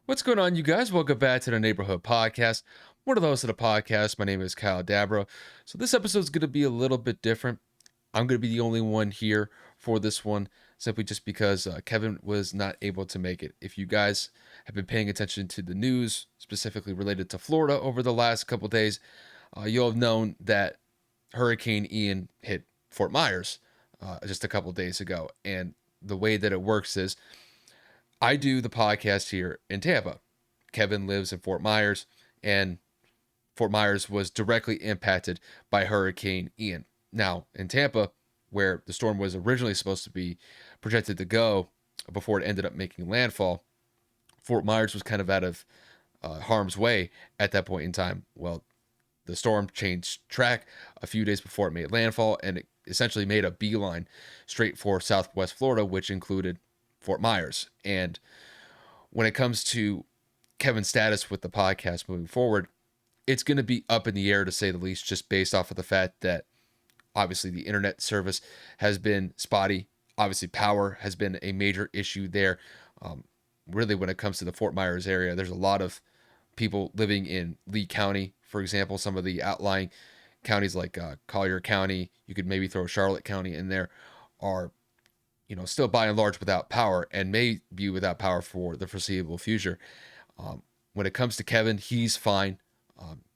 What's going on, you guys? Welcome back to the Neighborhood Podcast. One of the hosts of the podcast. My name is Kyle Dabro. So this episode is going to be a little bit different. I'm going to be the only one here for this one, simply just because Kevin was not able to make it. If you guys have been paying attention to the news, specifically related to Florida over the last couple days, you'll have known that Hurricane Ian hit Fort Myers just a couple days ago. And the way that it works is I do the podcast here in Tampa. Kevin lives in Fort Myers, and Fort Myers was directly impacted by Hurricane Ian. Now, in Tampa, where the storm was originally supposed to be projected to go before it ended up making landfall, Fort Myers was kind of out of harm's way at that point in time. Well, the storm changed track a few days before it made landfall, and it essentially made a beeline straight for Southwest Florida, which included Fort Myers. And when it comes to Kevin's status with the podcast moving forward, it's going to be up in the air to say the least, just based off of the fact that obviously the internet service has been spotty. Obviously, power has been a major issue there. Really, when it comes to the Fort Myers area, there's a lot of people living in Lee County, for example, some of the outlying counties like Collier County, you could maybe throw Charlotte County in there, are still by and large without power and may be without power for the foreseeable future. When it comes to Kevin, he's fine.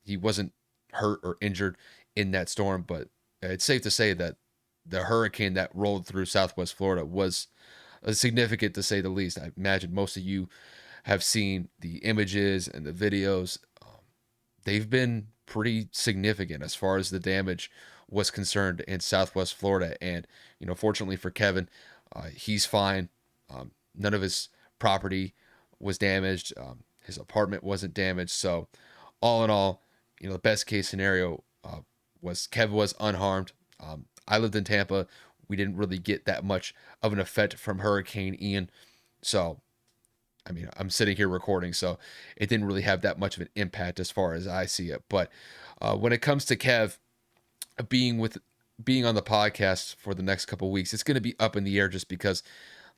He wasn't hurt or injured in that storm, but it's safe to say that the hurricane that rolled through Southwest Florida was significant, to say the least. I imagine most of you have seen the images and the videos. They've been pretty significant as far as the damage was concerned in Southwest Florida. And, fortunately for Kevin, he's fine. None of his property was damaged. His apartment wasn't damaged. So, all in all, the best case scenario was Kevin was unharmed. I lived in Tampa. We didn't really get that much of an effect from Hurricane Ian. So, I'm sitting here recording, so it didn't really have that much of an impact as far as I see it. But when it comes to Kev being on the podcast for the next couple of weeks, it's going to be up in the air just because,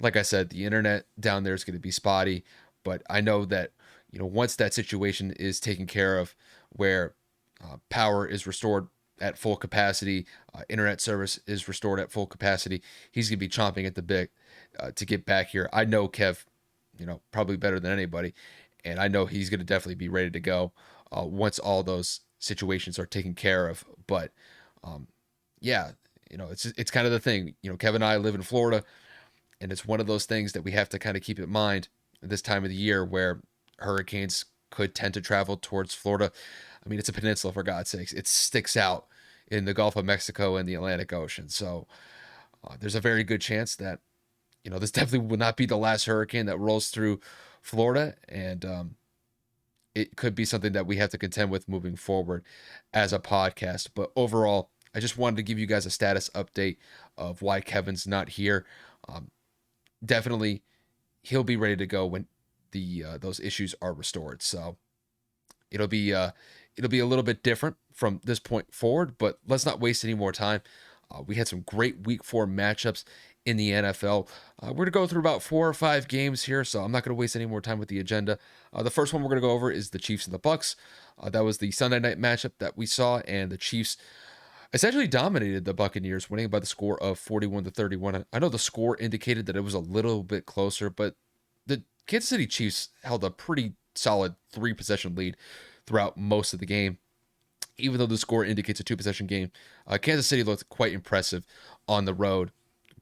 like I said, the internet down there is going to be spotty. But I know that once that situation is taken care of, where power is restored at full capacity, internet service is restored at full capacity, he's going to be chomping at the bit to get back here. I know Kev, probably better than anybody, and I know he's going to definitely be ready to go once all those situations are taken care of. But yeah, it's kind of the thing. Kevin and I live in Florida, and it's one of those things that we have to kind of keep in mind this time of the year where hurricanes could tend to travel towards Florida. It's a peninsula, for God's sakes. It sticks out in the Gulf of Mexico and the Atlantic Ocean. So there's a very good chance that, this definitely will not be the last hurricane that rolls through Florida. And it could be something that we have to contend with moving forward as a podcast. But overall, I just wanted to give you guys a status update of why Kevin's not here. Definitely, he'll be ready to go when those issues are restored. So it'll be a little bit different from this point forward. But let's not waste any more time. We had some great Week 4 matchups in the NFL. We're going to go through about 4 or 5 games here, so I'm not going to waste any more time with the agenda. The first one we're going to go over is the Chiefs and the Bucs. That was the Sunday night matchup that we saw, and the Chiefs essentially dominated the Buccaneers, winning by the score of 41-31. I know the score indicated that it was a little bit closer, but the Kansas City Chiefs held a pretty solid 3-possession lead throughout most of the game. Even though the score indicates a 2-possession game, Kansas City looked quite impressive on the road,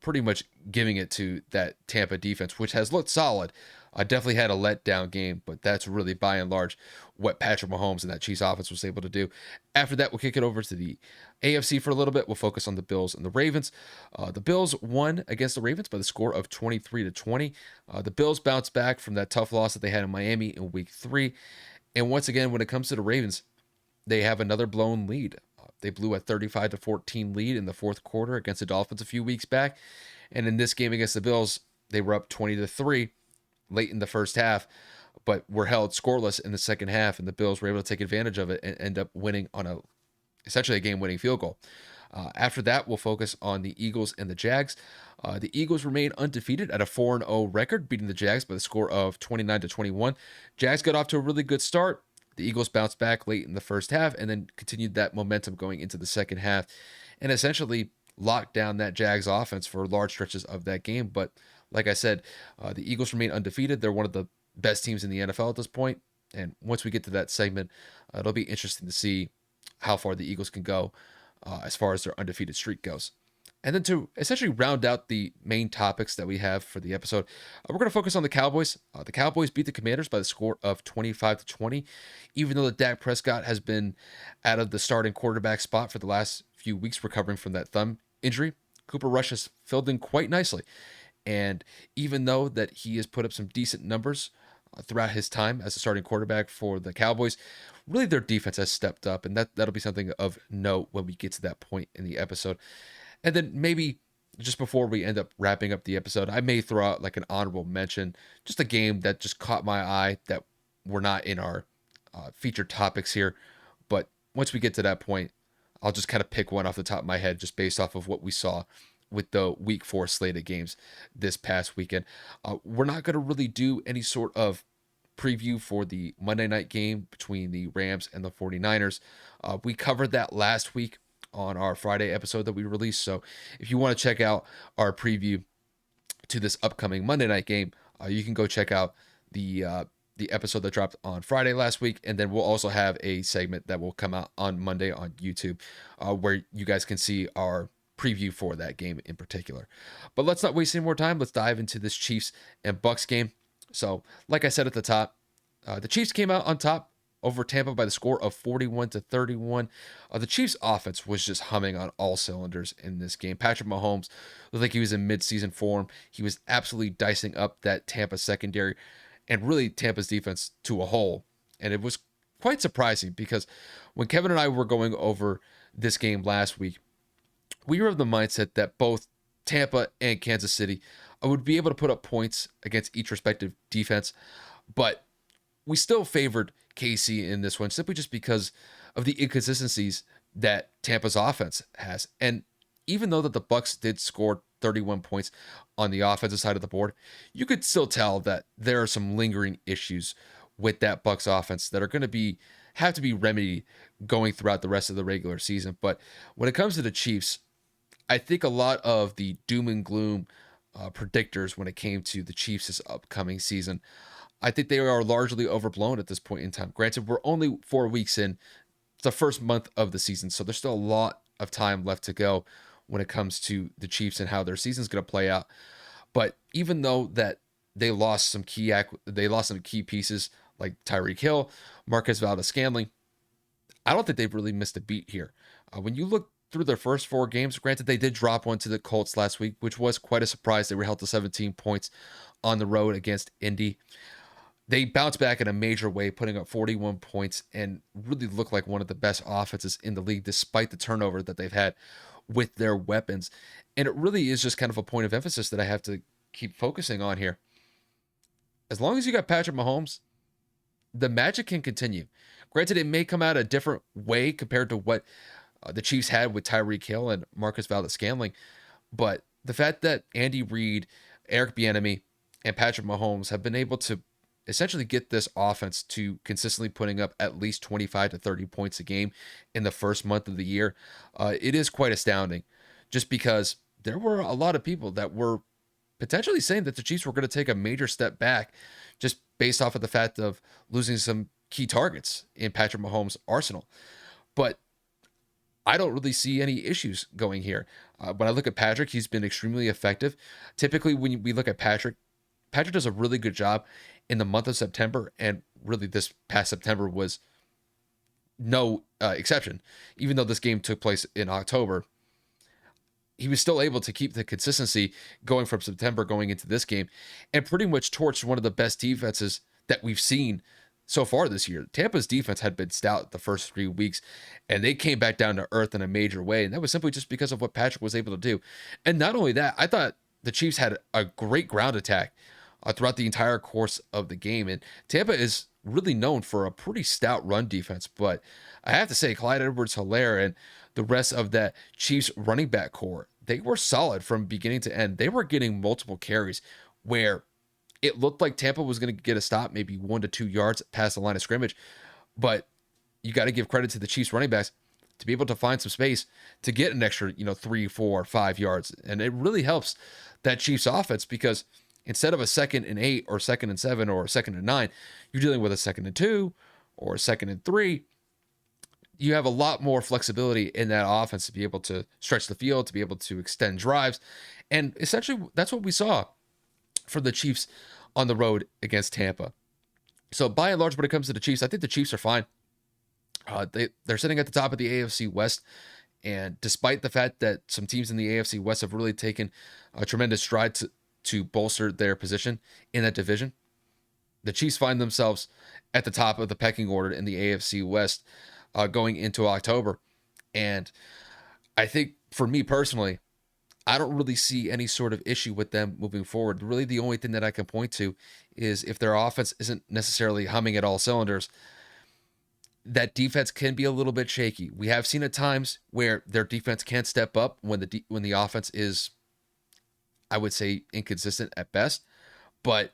pretty much giving it to that Tampa defense, which has looked solid. Definitely had a letdown game, but that's really by and large what Patrick Mahomes and that Chiefs offense was able to do. After that, we'll kick it over to the AFC for a little bit. We'll focus on the Bills and the Ravens. The Bills won against the Ravens by the score of 23-20. The Bills bounced back from that tough loss that they had in Miami in Week 3. And once again, when it comes to the Ravens, they have another blown lead. They blew a 35-14 lead in the fourth quarter against the Dolphins a few weeks back. And in this game against the Bills, they were up 20-3 late in the first half, but were held scoreless in the second half, and the Bills were able to take advantage of it and end up winning on essentially a game-winning field goal. After that, we'll focus on the Eagles and the Jags. The Eagles remain undefeated at a 4-0 record, beating the Jags by the score of 29-21. Jags got off to a really good start. The Eagles bounced back late in the first half and then continued that momentum going into the second half and essentially locked down that Jags offense for large stretches of that game. But like I said, the Eagles remain undefeated. They're one of the best teams in the NFL at this point. And once we get to that segment, it'll be interesting to see how far the Eagles can go as far as their undefeated streak goes. And then to essentially round out the main topics that we have for the episode, we're going to focus on the Cowboys. The Cowboys beat the Commanders by the score of 25-20. Even though the Dak Prescott has been out of the starting quarterback spot for the last few weeks, recovering from that thumb injury, Cooper Rush has filled in quite nicely. And even though that he has put up some decent numbers throughout his time as a starting quarterback for the Cowboys, really their defense has stepped up, and that'll be something of note when we get to that point in the episode. And then maybe just before we end up wrapping up the episode, I may throw out like an honorable mention, just a game that just caught my eye that we're not in our featured topics here. But once we get to that point, I'll just kind of pick one off the top of my head just based off of what we saw with the week 4 slate of games this past weekend. We're not going to really do any sort of preview for the Monday night game between the Rams and the 49ers. We covered that last week on our Friday episode that we released. So if you want to check out our preview to this upcoming Monday night game, you can go check out the episode that dropped on Friday last week. And then we'll also have a segment that will come out on Monday on YouTube where you guys can see our preview for that game in particular. But let's not waste any more time. Let's dive into this Chiefs and Bucs game. So like I said at the top, the Chiefs came out on top over Tampa by the score of 41-31. The Chiefs offense was just humming on all cylinders in this game. Patrick Mahomes looked like he was in midseason form. He was absolutely dicing up that Tampa secondary and really Tampa's defense to a whole. And it was quite surprising because when Kevin and I were going over this game last week, we were of the mindset that both Tampa and Kansas City would be able to put up points against each respective defense, but we still favored KC in this one simply just because of the inconsistencies that Tampa's offense has. And even though that the Bucs did score 31 points on the offensive side of the board, you could still tell that there are some lingering issues with that Bucs offense that are going to have to be remedied going throughout the rest of the regular season. But when it comes to the Chiefs, I think a lot of the doom and gloom predictors when it came to the Chiefs' upcoming season, I think they are largely overblown at this point in time. Granted, we're only 4 weeks in. It's the first month of the season, so there's still a lot of time left to go when it comes to the Chiefs and how their season's going to play out. But even though that they lost some key pieces like Tyreek Hill, Marquez Valdes-Scantling, I don't think they've really missed a beat here. When you look through their first 4 games, granted they did drop one to the Colts last week, which was quite a surprise. They were held to 17 points on the road against Indy. They bounced back in a major way, putting up 41 points and really look like one of the best offenses in the league, despite the turnover that they've had with their weapons. And it really is just kind of a point of emphasis that I have to keep focusing on here. As long as you got Patrick Mahomes, the magic can continue. Granted, it may come out a different way compared to what the Chiefs had with Tyreek Hill and Marcus Valdes-Scantling, but the fact that Andy Reid, Eric Bieniemy, and Patrick Mahomes have been able to essentially get this offense to consistently putting up at least 25 to 30 points a game in the first month of the year, it is quite astounding, just because there were a lot of people that were potentially saying that the Chiefs were going to take a major step back just based off of the fact of losing some key targets in Patrick Mahomes' arsenal. But I don't really see any issues going here. When I look at Patrick, he's been extremely effective. Typically, when we look at Patrick does a really good job in the month of September, and really this past September was no exception. Even though this game took place in October, he was still able to keep the consistency going from September going into this game and pretty much torched one of the best defenses that we've seen so far this year. Tampa's defense had been stout the first 3 weeks, and they came back down to earth in a major way, and that was simply just because of what Patrick was able to do. And not only that, I thought the Chiefs had a great ground attack throughout the entire course of the game, and Tampa is really known for a pretty stout run defense. But I have to say, Clyde Edwards-Helaire and the rest of that Chiefs running back core, they were solid from beginning to end. They were getting multiple carries where it looked like Tampa was going to get a stop, maybe 1 to 2 yards past the line of scrimmage. But you got to give credit to the Chiefs running backs to be able to find some space to get an extra, 3, 4, 5 yards. And it really helps that Chiefs offense because instead of a 2nd and 8 or 2nd and 7 or a 2nd and 9, you're dealing with a 2nd and 2 or a 2nd and 3. You have a lot more flexibility in that offense to be able to stretch the field, to be able to extend drives. And essentially, that's what we saw for the Chiefs on the road against Tampa. So by and large, when it comes to the Chiefs, I think the Chiefs are fine. They're sitting at the top of the AFC West. And despite the fact that some teams in the AFC West have really taken a tremendous stride to bolster their position in that division, the Chiefs find themselves at the top of the pecking order in the AFC West going into October. And I think for me personally, I don't really see any sort of issue with them moving forward. Really, the only thing that I can point to is if their offense isn't necessarily humming at all cylinders, that defense can be a little bit shaky. We have seen at times where their defense can step up when the offense is, I would say, inconsistent at best. But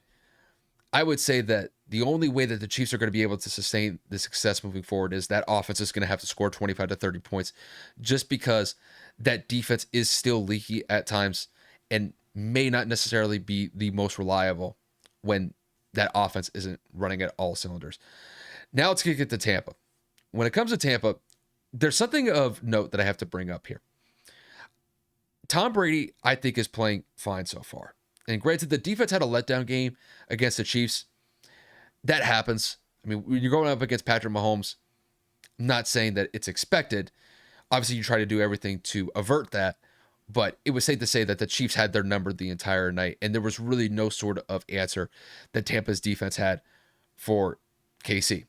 I would say that the only way that the Chiefs are going to be able to sustain the success moving forward is that offense is going to have to score 25 to 30 points just because that defense is still leaky at times and may not necessarily be the most reliable when that offense isn't running at all cylinders. Now let's get to Tampa. When it comes to Tampa, there's something of note that I have to bring up here. Tom Brady, I think, is playing fine so far. And granted, the defense had a letdown game against the Chiefs. That happens. I mean, when you're going up against Patrick Mahomes, I'm not saying that it's expected. Obviously, you try to do everything to avert that. But it was safe to say that the Chiefs had their number the entire night. And there was really no sort of answer that Tampa's defense had for KC.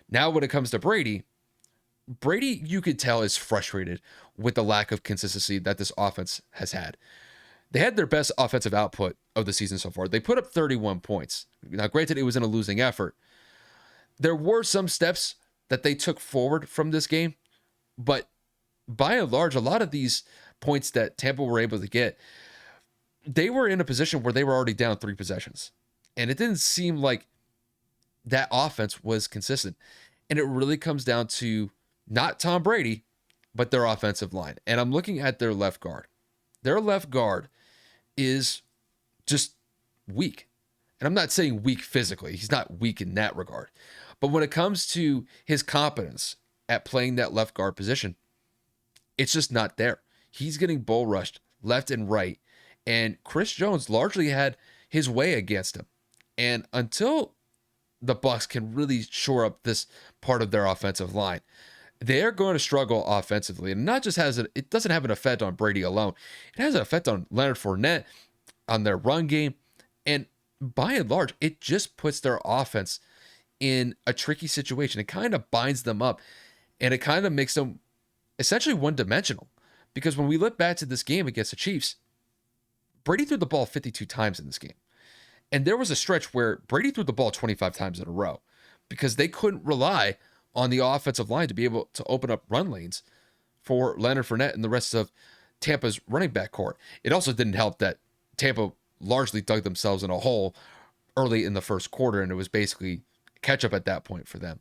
Now, when it comes to Brady, you could tell, is frustrated with the lack of consistency that this offense has had. They had their best offensive output of the season so far. They put up 31 points. Now, granted, it was in a losing effort. There were some steps that they took forward from this game, but by and large, a lot of these points that Tampa were able to get, they were in a position where they were already down 3 possessions. And it didn't seem like that offense was consistent. And it really comes down to not Tom Brady, but their offensive line. And I'm looking at their left guard. Their left guard is just weak. And I'm not saying weak physically. He's not weak in that regard. But when it comes to his competence at playing that left guard position, it's just not there. He's getting bull rushed left and right. And Chris Jones largely had his way against him. And until the Bucs can really shore up this part of their offensive line, they're going to struggle offensively. And not just it doesn't have an effect on Brady alone. It has an effect on Leonard Fournette, on their run game. And by and large, it just puts their offense in a tricky situation. It kind of binds them up. And it kind of makes them essentially one-dimensional. Because when we look back to this game against the Chiefs, Brady threw the ball 52 times in this game. And there was a stretch where Brady threw the ball 25 times in a row because they couldn't rely on the offensive line to be able to open up run lanes for Leonard Fournette and the rest of Tampa's running back core. It also didn't help that Tampa largely dug themselves in a hole early in the first quarter, and it was basically catch up at that point for them.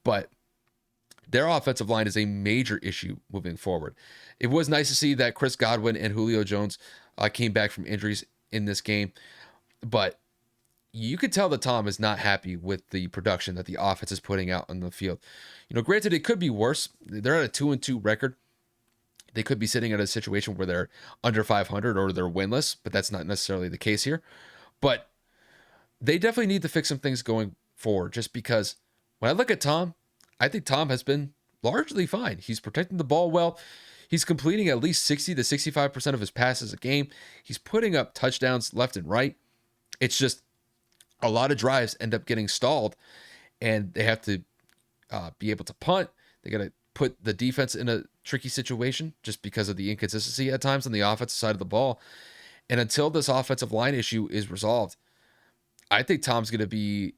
But their offensive line is a major issue moving forward. It was nice to see that Chris Godwin and Julio Jones came back from injuries in this game, but you could tell that Tom is not happy with the production that the offense is putting out on the field. Granted, it could be worse. They're at a 2-2 record. They could be sitting at a situation where they're under 500 or they're winless, but that's not necessarily the case here. But they definitely need to fix some things going forward, just because when I look at Tom, I think Tom has been largely fine. He's protecting the ball well. He's completing at least 60 to 65% of his passes a game. He's putting up touchdowns left and right. It's just a lot of drives end up getting stalled, and they have to be able to punt. They got to put the defense in a tricky situation just because of the inconsistency at times on the offensive side of the ball. And until this offensive line issue is resolved, I think Tom's going to be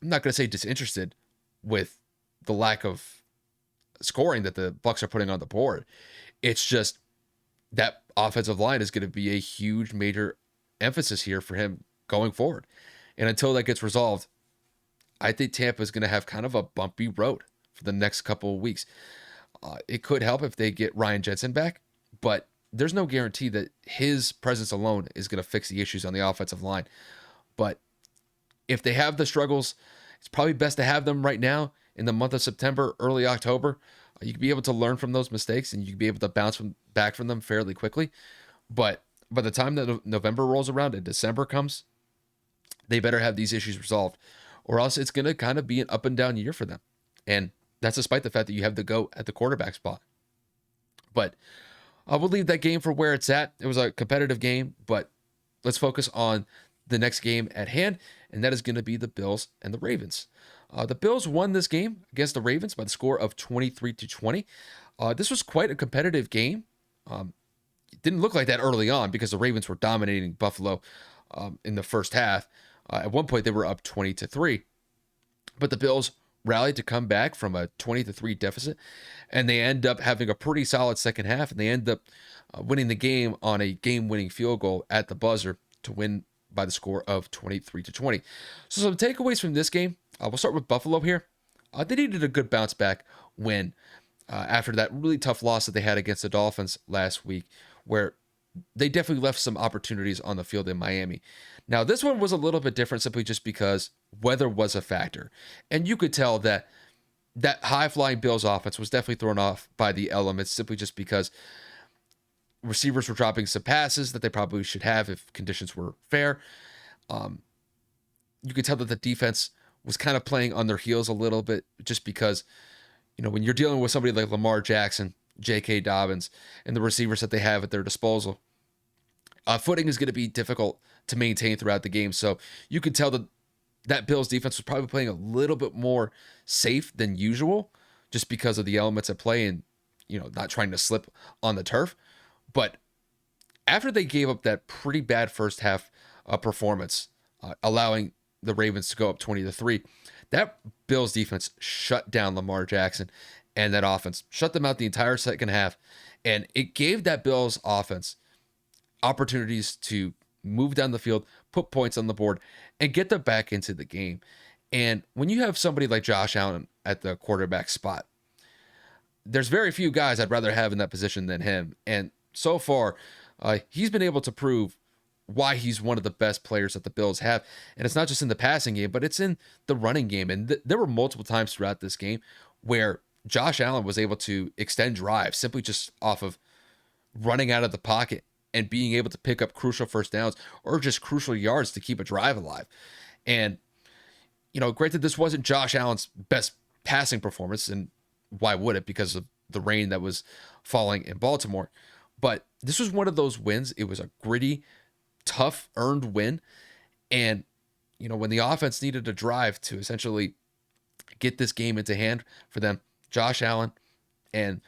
I'm not going to say disinterested with the lack of scoring that the Bucs are putting on the board. It's just that offensive line is going to be a huge, major emphasis here for him going forward. And until that gets resolved, I think Tampa is going to have kind of a bumpy road for the next couple of weeks. It could help if they get Ryan Jensen back, but there's no guarantee that his presence alone is going to fix the issues on the offensive line. But if they have the struggles, it's probably best to have them right now in the month of September, early October. You can be able to learn from those mistakes and you can be able to bounce back from them fairly quickly. But by the time that November rolls around and December comes, they better have these issues resolved, or else it's going to kind of be an up and down year for them. And that's despite the fact that you have the GOAT at the quarterback spot. But I will leave that game for where it's at. It was a competitive game, but let's focus on the next game at hand, and that is going to be the Bills and the Ravens. The Bills won this game against the Ravens by the score of 23-20. This was quite a competitive game. It didn't look like that early on because the Ravens were dominating Buffalo in the first half. At one point, they were up 20-3, but the Bills rallied to come back from a 20-3 deficit, and they end up having a pretty solid second half, and they end up winning the game on a game-winning field goal at the buzzer to win by the score of 23-20. So some takeaways from this game. We'll start with Buffalo here. They needed a good bounce back win after that really tough loss that they had against the Dolphins last week, where they definitely left some opportunities on the field in Miami. Now, this one was a little bit different simply just because weather was a factor. And you could tell that that high-flying Bills offense was definitely thrown off by the elements simply just because receivers were dropping some passes that they probably should have if conditions were fair. You could tell that the defense was kind of playing on their heels a little bit just because, when you're dealing with somebody like Lamar Jackson, J.K. Dobbins, and the receivers that they have at their disposal, footing is going to be difficult to maintain throughout the game. So you could tell that Bills defense was probably playing a little bit more safe than usual just because of the elements at play and, not trying to slip on the turf. But after they gave up that pretty bad first half performance, allowing the Ravens to go up 20-3, that Bills defense shut down Lamar Jackson and that offense, shut them out the entire second half. And it gave that Bills offense opportunities to move down the field, put points on the board, and get them back into the game. And when you have somebody like Josh Allen at the quarterback spot, there's very few guys I'd rather have in that position than him. And so far, he's been able to prove why he's one of the best players that the Bills have. And it's not just in the passing game, but it's in the running game. And there were multiple times throughout this game where Josh Allen was able to extend drives simply just off of running out of the pocket and being able to pick up crucial first downs or just crucial yards to keep a drive alive. And, granted, this wasn't Josh Allen's best passing performance, and why would it? Because of the rain that was falling in Baltimore. But this was one of those wins. It was a gritty, tough, earned win. And, when the offense needed a drive to essentially get this game into hand for them, Josh Allen and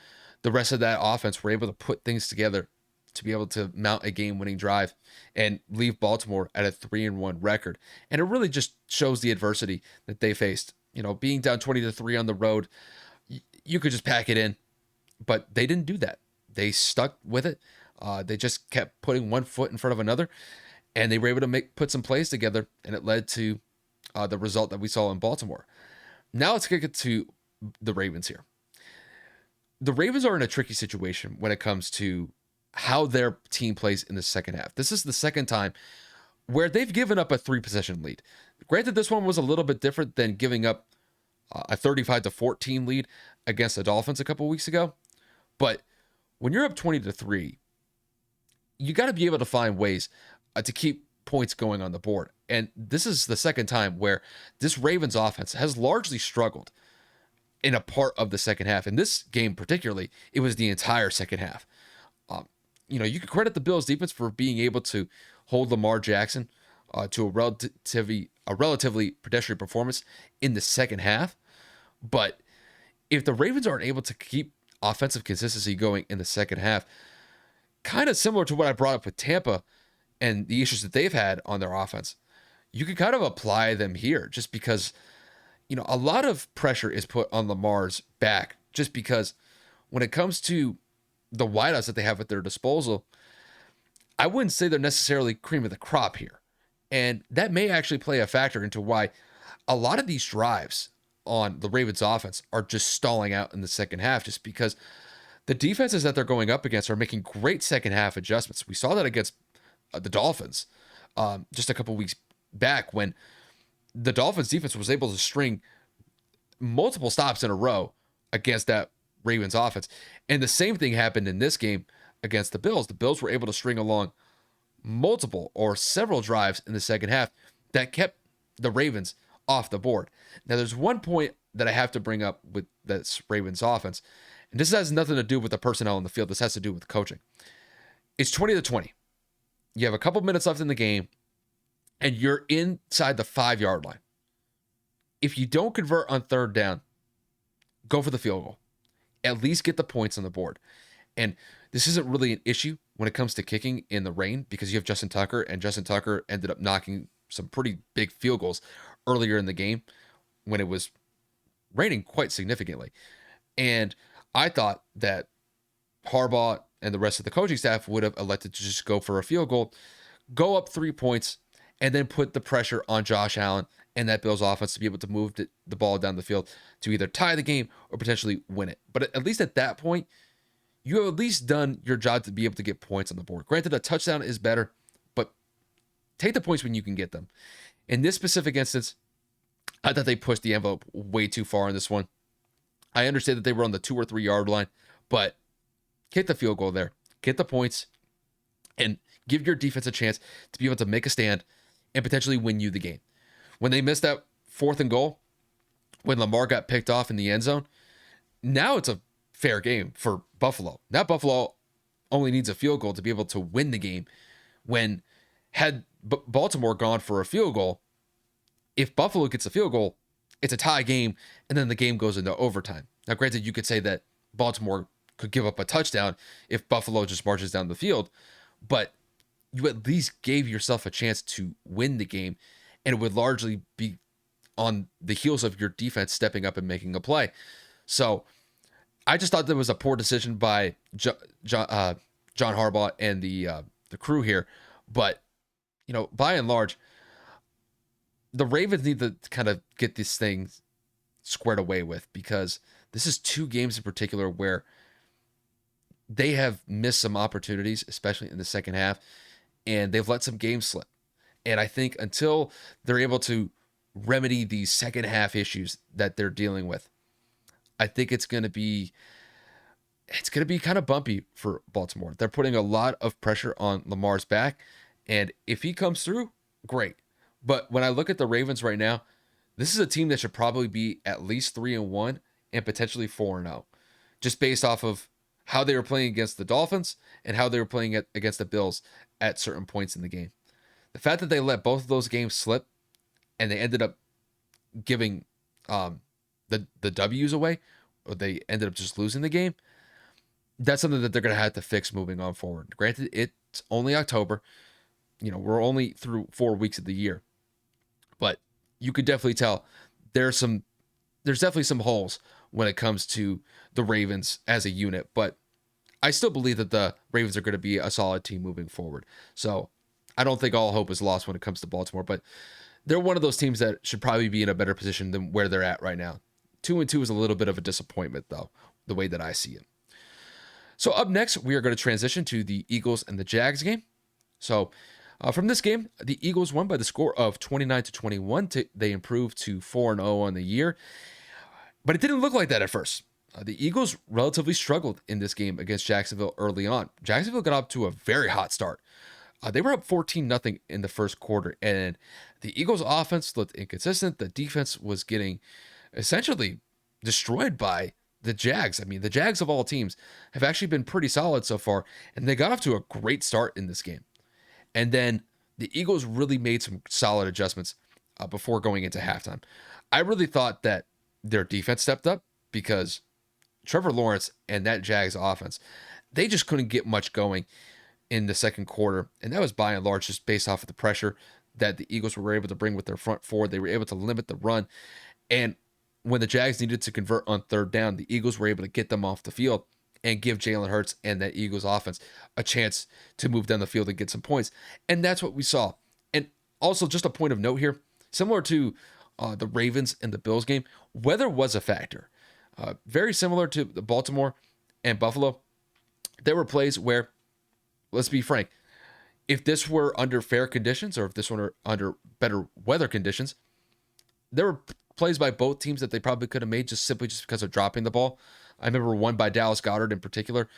the rest of that offense were able to put things together to be able to mount a game-winning drive and leave Baltimore at a 3-1 record. And it really just shows the adversity that they faced. Being down 20-3 on the road, you could just pack it in, but they didn't do that. They stuck with it. They just kept putting one foot in front of another, and they were able to put some plays together, and it led to the result that we saw in Baltimore. Now let's get to the Ravens here. The Ravens are in a tricky situation when it comes to how their team plays in the second half. This is the second time where they've given up a 3-possession lead. Granted, this one was a little bit different than giving up a 35-14 lead against the Dolphins a couple weeks ago. But when you're up 20-3, you got to be able to find ways to keep points going on the board. And this is the second time where this Ravens offense has largely struggled in a part of the second half. In this game particularly, it was the entire second half. You could credit the Bills defense for being able to hold Lamar Jackson to a relatively pedestrian performance in the second half. But if the Ravens aren't able to keep offensive consistency going in the second half, kind of similar to what I brought up with Tampa and the issues that they've had on their offense, you could kind of apply them here just because a lot of pressure is put on Lamar's back just because when it comes to the wideouts that they have at their disposal, I wouldn't say they're necessarily cream of the crop here. And that may actually play a factor into why a lot of these drives on the Ravens offense are just stalling out in the second half, just because the defenses that they're going up against are making great second half adjustments. We saw that against the Dolphins just a couple weeks back when the Dolphins defense was able to string multiple stops in a row against that Ravens offense. And the same thing happened in this game against the Bills. The Bills were able to string along multiple or several drives in the second half that kept the Ravens off the board. Now, there's one point that I have to bring up with this Ravens offense, and this has nothing to do with the personnel on the field. This has to do with coaching. It's 20-20. You have a couple minutes left in the game, and you're inside the 5-yard line. If you don't convert on third down, go for the field goal. At least get the points on the board. And this isn't really an issue when it comes to kicking in the rain because you have Justin Tucker, and Justin Tucker ended up knocking some pretty big field goals earlier in the game when it was raining quite significantly. And I thought that Harbaugh and the rest of the coaching staff would have elected to just go for a field goal, go up 3 points, and then put the pressure on Josh Allen and that Bills offense to be able to move the ball down the field to either tie the game or potentially win it. But at least at that point, you have at least done your job to be able to get points on the board. Granted, a touchdown is better, but take the points when you can get them. In this specific instance, I thought they pushed the envelope way too far in this one. I understand that they were on the 2 or 3 yard line, but get the field goal there, get the points, and give your defense a chance to be able to make a stand and potentially win you the game. When they missed that 4th and goal, when Lamar got picked off in the end zone, now it's a fair game for Buffalo. Now Buffalo only needs a field goal to be able to win the game. When had Baltimore gone for a field goal, if Buffalo gets a field goal, it's a tie game, and then the game goes into overtime. Now, granted, you could say that Baltimore could give up a touchdown if Buffalo just marches down the field, but you at least gave yourself a chance to win the game, and it would largely be on the heels of your defense stepping up and making a play. So I just thought that was a poor decision by John Harbaugh and the crew here. But, by and large, the Ravens need to kind of get these things squared away with, because this is 2 games in particular where they have missed some opportunities, especially in the second half, and they've let some games slip. And I think until they're able to remedy these second half issues that they're dealing with, I think it's going to be kind of bumpy for Baltimore. They're putting a lot of pressure on Lamar's back, and if he comes through, great. But when I look at the Ravens right now, this is a team that should probably be at least 3-1 and potentially 4-0, just based off of how they were playing against the Dolphins and how they were playing against the Bills at certain points in the game. The fact that they let both of those games slip and they ended up giving the W's away, or they ended up just losing the game, that's something that they're going to have to fix moving on forward. Granted, it's only October. We're only through 4 weeks of the year. But you could definitely tell there's definitely some holes when it comes to the Ravens as a unit. But I still believe that the Ravens are going to be a solid team moving forward. So I don't think all hope is lost when it comes to Baltimore. But they're one of those teams that should probably be in a better position than where they're at right now. 2-2 is a little bit of a disappointment, though, the way that I see it. So up next, we are going to transition to the Eagles and the Jags game. So from this game, the Eagles won by the score of 29-21. They improved to 4-0 on the year. But it didn't look like that at first. The Eagles relatively struggled in this game against Jacksonville early on. Jacksonville got off to a very hot start. They were up 14-0 in the first quarter, and the Eagles' offense looked inconsistent. The defense was getting essentially destroyed by the Jags. I mean, the Jags of all teams have actually been pretty solid so far, and they got off to a great start in this game. And then the Eagles really made some solid adjustments before going into halftime. I really thought that their defense stepped up because Trevor Lawrence and that Jags offense, they just couldn't get much going in the second quarter. And that was by and large just based off of the pressure that the Eagles were able to bring with their front four. They were able to limit the run. And when the Jags needed to convert on third down, the Eagles were able to get them off the field and give Jalen Hurts and that Eagles offense a chance to move down the field and get some points. And that's what we saw. And also, just a point of note here, similar to the Ravens and the Bills game, weather was a factor. Very similar to the Baltimore and Buffalo. There were plays where, let's be frank, if this were under fair conditions or if this were under better weather conditions, there were plays by both teams that they probably could have made just because of dropping the ball. I remember one by Dallas Goedert in particular,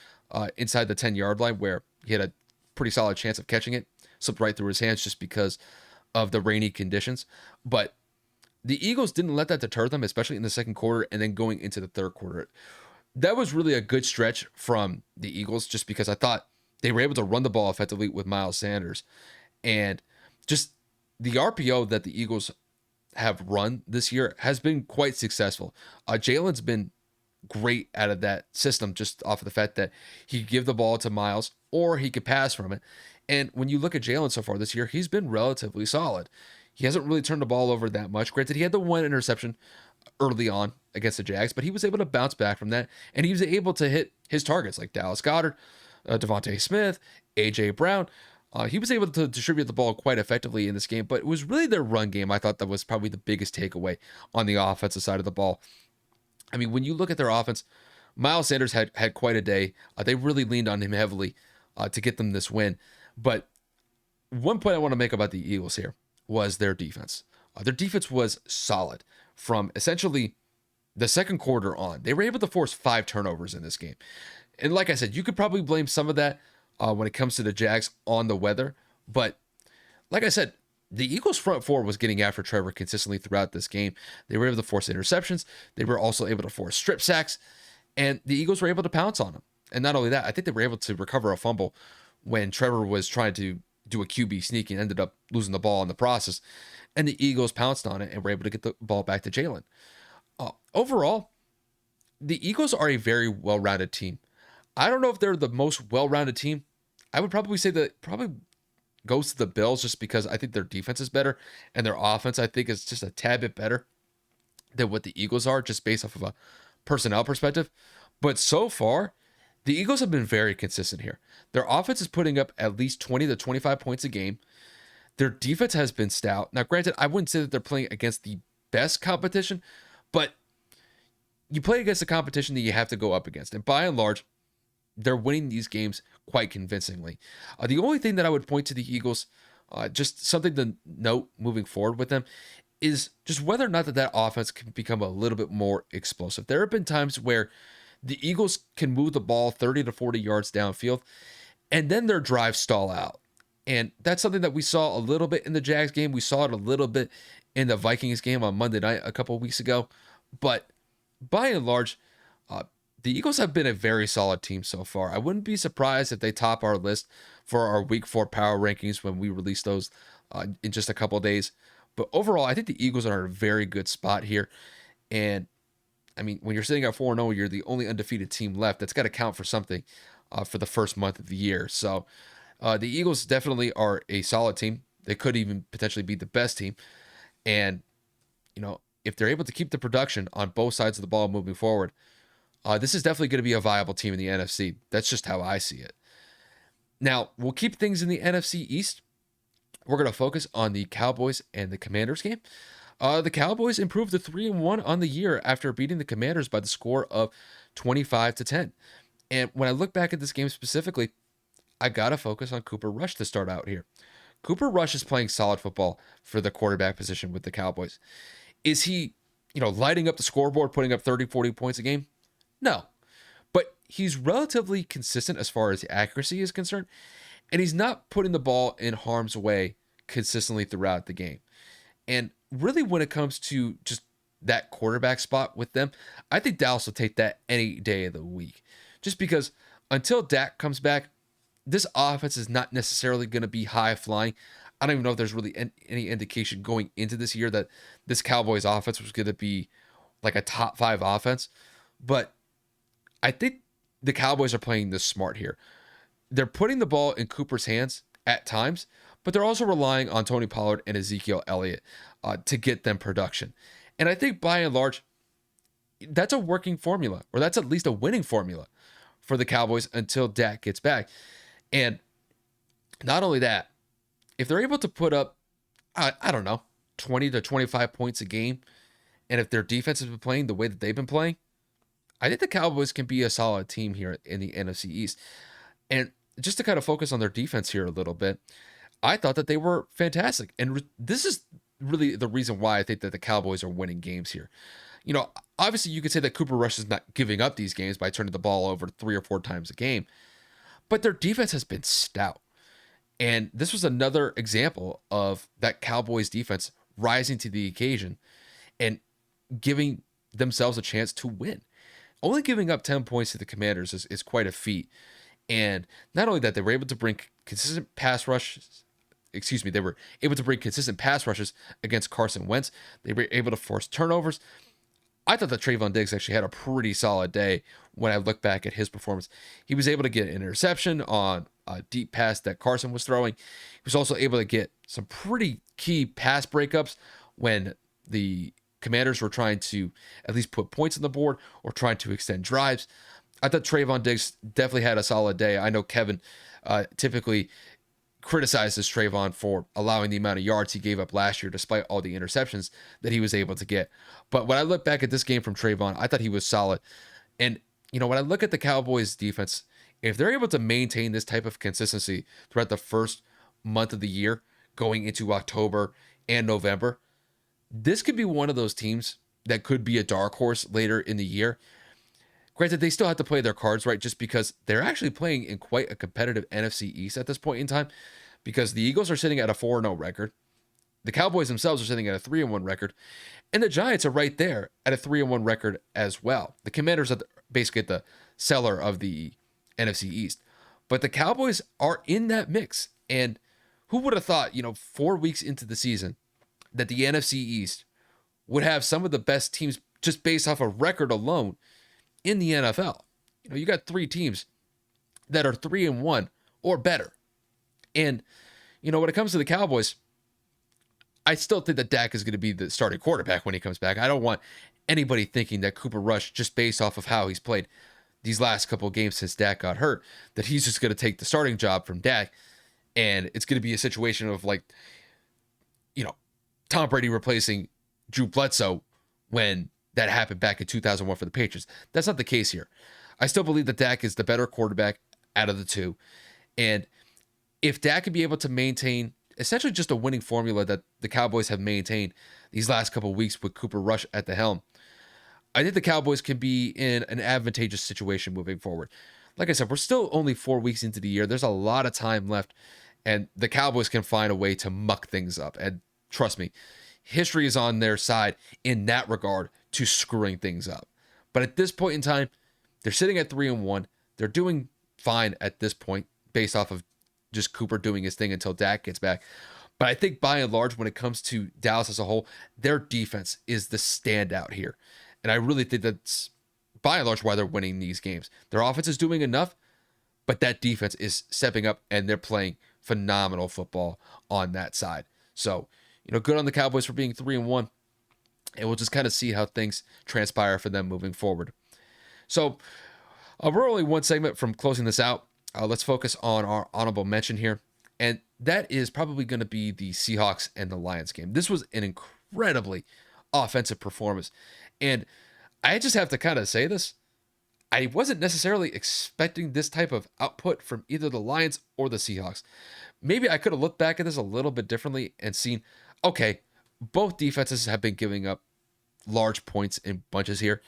inside the 10-yard line, where he had a pretty solid chance of catching it, slipped right through his hands just because of the rainy conditions. But the Eagles didn't let that deter them, especially in the second quarter and then going into the third quarter. That was really a good stretch from the Eagles, just because I thought they were able to run the ball effectively with Miles Sanders. And just the RPO that the Eagles have run this year has been quite successful. Jalen's been great out of that system, just off of the fact that he could give the ball to Miles or he could pass from it. And when you look at Jalen so far this year, he's been relatively solid. He hasn't really turned the ball over that much. Granted, he had the one interception early on against the Jags, but he was able to bounce back from that, and he was able to hit his targets like Dallas Goedert, Devontae Smith, A.J. Brown. He was able to distribute the ball quite effectively in this game, but it was really their run game. I thought that was probably the biggest takeaway on the offensive side of the ball. I mean, when you look at their offense, Miles Sanders had quite a day. They really leaned on him heavily to get them this win. But one point I want to make about the Eagles here was their defense. Their defense was solid from essentially the second quarter on. They were able to force 5 turnovers in this game. And like I said, you could probably blame some of that when it comes to the Jags on the weather. But like I said, the Eagles front four was getting after Trevor consistently throughout this game. They were able to force interceptions. They were also able to force strip sacks. And the Eagles were able to pounce on them. And not only that, I think they were able to recover a fumble when Trevor was trying to do a QB sneak and ended up losing the ball in the process. And the Eagles pounced on it and were able to get the ball back to Jalen. Overall, the Eagles are a very well-rounded team. I don't know if they're the most well-rounded team. I would probably say that probably goes to the Bills, just because I think their defense is better and their offense, I think, is just a tad bit better than what the Eagles are, just based off of a personnel perspective. But so far, the Eagles have been very consistent here. Their offense is putting up at least 20 to 25 points a game. Their defense has been stout. Now, granted, I wouldn't say that they're playing against the best competition, but you play against the competition that you have to go up against. And by and large, they're winning these games quite convincingly. The only thing that I would point to the Eagles, just something to note moving forward with them, is just whether or not that offense can become a little bit more explosive. There have been times where the Eagles can move the ball 30 to 40 yards downfield, and then their drives stall out. And that's something that we saw a little bit in the Jags game. We saw it a little bit in the Vikings game on Monday night a couple of weeks ago. But by and large, the Eagles have been a very solid team so far. I wouldn't be surprised if they top our list for our Week 4 power rankings when we release those in just a couple of days. But overall, I think the Eagles are in a very good spot here. And I mean, when you're sitting at 4-0, you're the only undefeated team left. That's got to count for something for the first month of the year. So the Eagles definitely are a solid team. They could even potentially be the best team. And, you know, if they're able to keep the production on both sides of the ball moving forward, this is definitely going to be a viable team in the NFC. That's just how I see it. Now, we'll keep things in the NFC East. We're going to focus on the Cowboys and the Commanders game. The Cowboys improved to 3-1 on the year after beating the Commanders by the score of 25-10. And when I look back at this game specifically, I got to focus on Cooper Rush to start out here. Cooper Rush is playing solid football for the quarterback position with the Cowboys. Is he, lighting up the scoreboard, putting up 30, 40 points a game? No. But he's relatively consistent as far as accuracy is concerned, and he's not putting the ball in harm's way consistently throughout the game. And really, when it comes to just that quarterback spot with them, I think Dallas will take that any day of the week. Just because until Dak comes back, this offense is not necessarily going to be high flying. I don't even know if there's really any indication going into this year that this Cowboys offense was going to be like a top 5 offense. But I think the Cowboys are playing this smart here. They're putting the ball in Cooper's hands at times, but they're also relying on Tony Pollard and Ezekiel Elliott to get them production. And I think by and large, that's a working formula, or that's at least a winning formula for the Cowboys until Dak gets back. And not only that, if they're able to put up, I don't know, 20 to 25 points a game, and if their defense has been playing the way that they've been playing, I think the Cowboys can be a solid team here in the NFC East. And just to kind of focus on their defense here a little bit, I thought that they were fantastic. And this is really the reason why I think that the Cowboys are winning games here. You know, obviously you could say that Cooper Rush is not giving up these games by turning the ball over 3 or 4 times a game, but their defense has been stout. And this was another example of that Cowboys defense rising to the occasion and giving themselves a chance to win. Only giving up 10 points to the Commanders is quite a feat. And not only that, they were able to bring consistent pass rushes. Excuse me, they were able to bring consistent pass rushes against Carson Wentz. They were able to force turnovers. I thought that Trayvon Diggs actually had a pretty solid day when I look back at his performance. He was able to get an interception on a deep pass that Carson was throwing. He was also able to get some pretty key pass breakups when the Commanders were trying to at least put points on the board or trying to extend drives. I thought Trayvon Diggs definitely had a solid day. I know Kevin typically criticizes Trayvon for allowing the amount of yards he gave up last year despite all the interceptions that he was able to get. But when I look back at this game from Trayvon, I thought he was solid. And, you know, when I look at the Cowboys defense, if they're able to maintain this type of consistency throughout the first month of the year, going into October and November, this could be one of those teams that could be a dark horse later in the year. Granted, they still have to play their cards right just because they're actually playing in quite a competitive NFC East at this point in time, because the Eagles are sitting at a 4-0 record. The Cowboys themselves are sitting at a 3-1 record, and the Giants are right there at a 3-1 record as well. The Commanders are basically at the cellar of the NFC East, but the Cowboys are in that mix. And who would have thought, 4 weeks into the season, that the NFC East would have some of the best teams just based off a record alone in the NFL. You got 3 teams that are 3-1 or better. And, when it comes to the Cowboys, I still think that Dak is going to be the starting quarterback when he comes back. I don't want anybody thinking that Cooper Rush, just based off of how he's played these last couple of games since Dak got hurt, that he's just going to take the starting job from Dak. And it's going to be a situation of like, Tom Brady replacing Drew Bledsoe when that happened back in 2001 for the Patriots. That's not the case here. I still believe that Dak is the better quarterback out of the two. And if Dak can be able to maintain essentially just a winning formula that the Cowboys have maintained these last couple of weeks with Cooper Rush at the helm, I think the Cowboys can be in an advantageous situation moving forward. Like I said, we're still only 4 weeks into the year. There's a lot of time left, and the Cowboys can find a way to muck things up. And trust me, history is on their side in that regard to screwing things up. But at this point in time, they're sitting at 3-1. They're doing fine at this point based off of just Cooper doing his thing until Dak gets back. But I think by and large, when it comes to Dallas as a whole, their defense is the standout here. And I really think that's by and large why they're winning these games. Their offense is doing enough, but that defense is stepping up and they're playing phenomenal football on that side. So, good on the Cowboys for being 3-1. And we'll just kind of see how things transpire for them moving forward. So we're only one segment from closing this out. Let's focus on our honorable mention here. And that is probably going to be the Seahawks and the Lions game. This was an incredibly offensive performance. And I just have to kind of say this. I wasn't necessarily expecting this type of output from either the Lions or the Seahawks. Maybe I could have looked back at this a little bit differently and seen, okay, both defenses have been giving up large points in bunches here,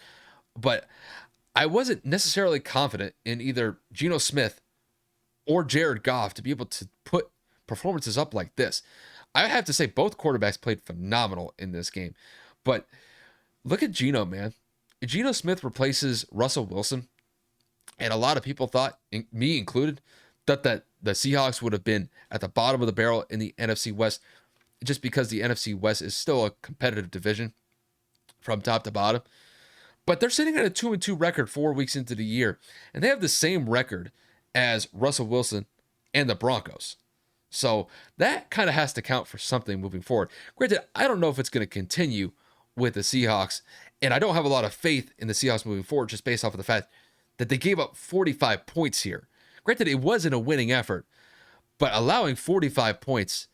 but I wasn't necessarily confident in either Geno Smith or Jared Goff to be able to put performances up like this. I have to say both quarterbacks played phenomenal in this game, but look at Geno, man. Geno Smith replaces Russell Wilson, and a lot of people thought, me included, thought that the Seahawks would have been at the bottom of the barrel in the NFC West, just because the NFC West is still a competitive division from top to bottom. But they're sitting at a 2-2 record 4 weeks into the year, and they have the same record as Russell Wilson and the Broncos. So that kind of has to count for something moving forward. Granted, I don't know if it's going to continue with the Seahawks. And I don't have a lot of faith in the Seahawks moving forward just based off of the fact that they gave up 45 points here. Granted, it wasn't a winning effort, but allowing 45 points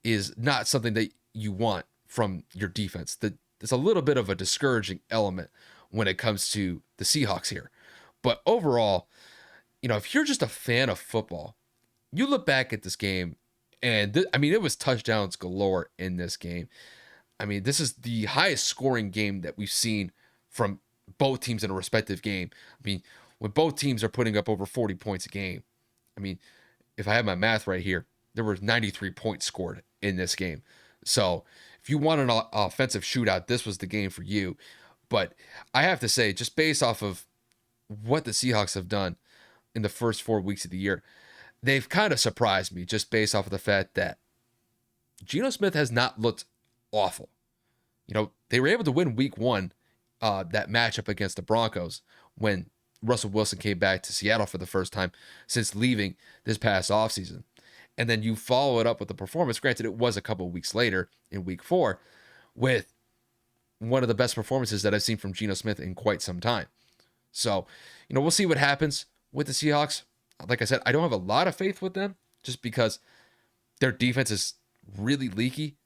is not something that you want from your defense. There's a little bit of a discouraging element when it comes to the Seahawks here. But overall, if you're just a fan of football, you look back at this game, and it was touchdowns galore in this game. This is the highest scoring game that we've seen from both teams in a respective game. When both teams are putting up over 40 points a game, if I have my math right here, there were 93 points scored in this game. So if you want an offensive shootout, this was the game for you. But I have to say, just based off of what the Seahawks have done in the first 4 weeks of the year, they've kind of surprised me just based off of the fact that Geno Smith has not looked awful. They were able to win week 1, that matchup against the Broncos, when Russell Wilson came back to Seattle for the first time since leaving this past offseason. And then you follow it up with the performance. Granted, it was a couple of weeks later in week 4 with one of the best performances that I've seen from Geno Smith in quite some time. So, we'll see what happens with the Seahawks. Like I said, I don't have a lot of faith with them just because their defense is really leaky.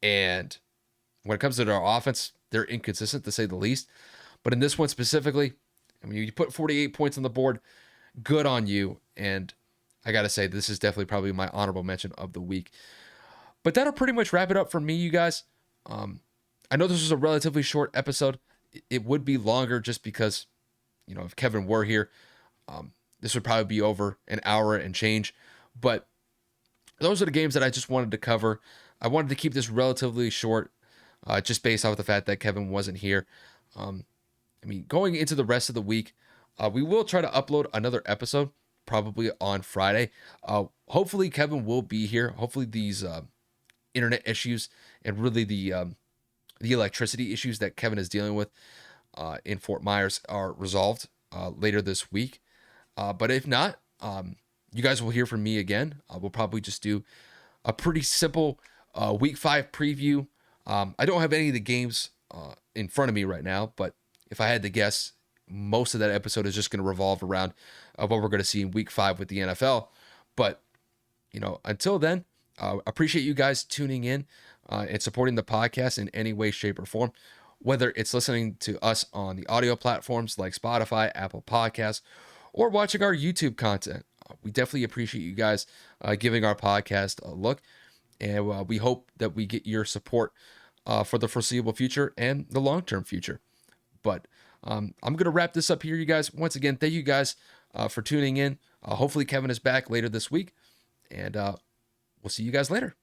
And when it comes to their offense, they're inconsistent to say the least. But in this one specifically, you put 48 points on the board, good on you. And I got to say, this is definitely probably my honorable mention of the week. But that'll pretty much wrap it up for me, you guys. I know this was a relatively short episode. It would be longer just because, if Kevin were here, this would probably be over an hour and change. But those are the games that I just wanted to cover. I wanted to keep this relatively short, just based off the fact that Kevin wasn't here. Going into the rest of the week, we will try to upload another episode, probably on Friday. Hopefully Kevin will be here. Hopefully these internet issues and really the electricity issues that Kevin is dealing with in Fort Myers are resolved later this week. But if not, you guys will hear from me again. We'll probably just do a pretty simple week 5 preview. I don't have any of the games in front of me right now, but if I had to guess, most of that episode is just going to revolve around what we're going to see in week 5 with the NFL. But, until then, appreciate you guys tuning in and supporting the podcast in any way, shape, or form, whether it's listening to us on the audio platforms like Spotify, Apple Podcasts, or watching our YouTube content. We definitely appreciate you guys giving our podcast a look, and we hope that we get your support for the foreseeable future and the long-term future. But I'm going to wrap this up here, you guys. Once again, thank you guys for tuning in. Hopefully Kevin is back later this week, and we'll see you guys later.